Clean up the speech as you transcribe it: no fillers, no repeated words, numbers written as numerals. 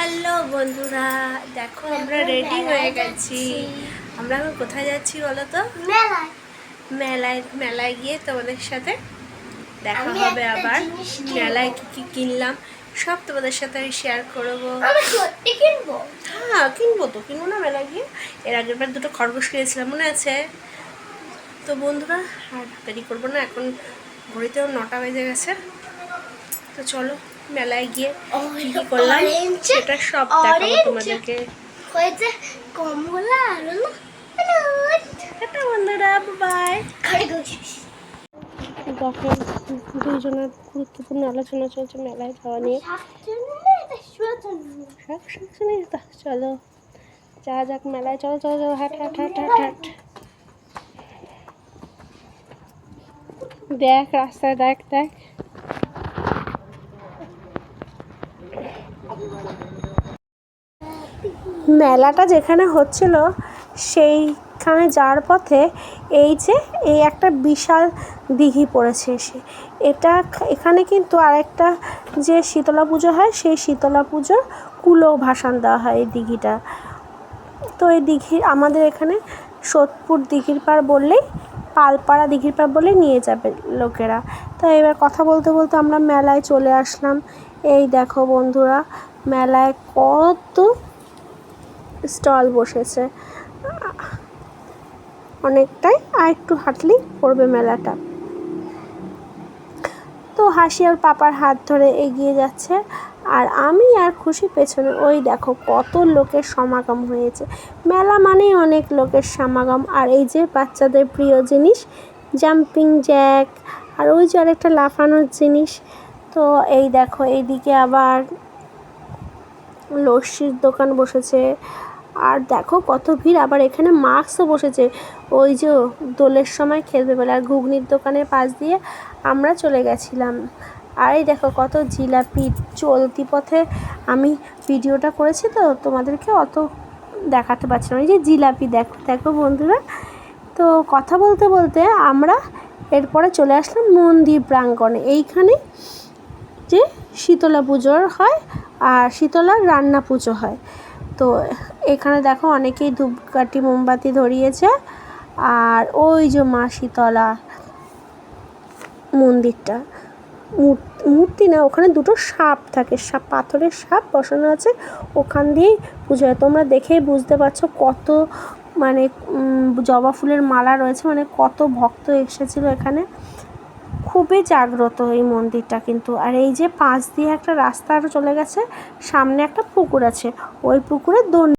Hello বন্ধুরা, দেখো আমরা রেডি হয়ে গেছি। আমরা এখন কোথায় যাচ্ছি বলো তো? মেলায়। মেলায় গিয়ে তোমাদের সাথে দেখা হবে আবার। মেলায় কি কি কিনলাম সব তোমাদের সাথে আমি শেয়ার করবো। হ্যাঁ কিনবো তো, কিনবো না মেলায় গিয়ে? এর আগের বার দুটো খরগোশ কিনেছিলাম, মনে আছে? তো বন্ধুরা আর দেরি করবো না, এখন ঘড়িতেও 9টা বেজে গেছে। তো চলো মেলায় গিয়ে কি কি করলাম সেটা সব দেখাবো তোমাদেরকে। টাটা বন্ধুরা, বাই। দেখো দুইজনের গুরুত্বপূর্ণ আলোচনা চলছে মেলায় যাওয়া নিয়ে। চলো যা যাক মেলায়, চলো চলো চলো, হাট হাট হাট হাট হাট। দেখ রাস্তায়, দেখ দেখ। মেলাটা যেখানে হচ্ছিল সেইখানে যাওয়ার পথে এই যে এই একটা বিশাল দিঘি পড়েছে এখানে কিন্তু আরেকটা যে শীতলা পুজো হয় সেই শীতলা পুজোর কুলো ভাসান দেওয়া হয় এই দিঘিটা। তো এই দিঘি আমাদের এখানে সোদপুর দিঘির পাড় বললেই, পালপাড়া দিঘির পাড় বলেই নিয়ে যাবে লোকেরা। তো এবার কথা বলতে বলতে আমরা মেলায় চলে আসলাম। এই দেখো বন্ধুরা, মেলায় কত স্টল বসেছে, অনেকটাই, আর একটু হাঁটলেই পড়বে মেলাটা। তো হাসি আর পাপার হাত ধরে এগিয়ে যাচ্ছে, আর আমি আর খুশি পেছনে। ওই দেখো কত লোকের সমাগম হয়েছে। মেলা মানেই অনেক লোকের সমাগম। আর এই যে বাচ্চাদের প্রিয় জিনিস জাম্পিং জ্যাক, আর ওই যে আরেকটা লাফানোর জিনিস। তো এই দেখো এইদিকে আবার লস্যির দোকান বসেছে, আর দেখো কত ভিড়। আবার এখানে মাস্কও বসেছে, ওই যে দোলের সময় খেলবে বলে। আর ঘুগনির দোকানের পাশ দিয়ে আমরা চলে গেছিলাম। আর এই দেখো কত জিলাপি চলতি পথে। আমি ভিডিওটা করেছি তো তোমাদেরকে অত দেখাতে পারছি না। ওই যে জিলাপি দেখো দেখো বন্ধুরা। তো কথা বলতে বলতে আমরা এরপরে চলে আসলাম মন্দির প্রাঙ্গণে। এইখানে যে শীতলা পুজোর হয় আর শীতলার রান্না পুজো হয়। তো এখানে দেখো অনেকেই ধূপকাঠি মোমবাতি ধরিয়েছে। আর ওই যে মা শীতলা মন্দিরটা, মূর্তি না, ওখানে দুটো সাপ থাকে, সাপ, পাথরের সাপ বসানো আছে। ওখান দিয়েই পুজো হয়। তোমরা দেখেই বুঝতে পারছো কত মানে জবা ফুলের মালা রয়েছে, মানে কত ভক্ত এসেছিলো এখানে। খুবই জাগ্রত এই মন্দিরটা কিন্তু। আর এই যে পাশ দিয়ে একটা রাস্তা আরও চলে গেছে, সামনে একটা পুকুর আছে, ওই পুকুরে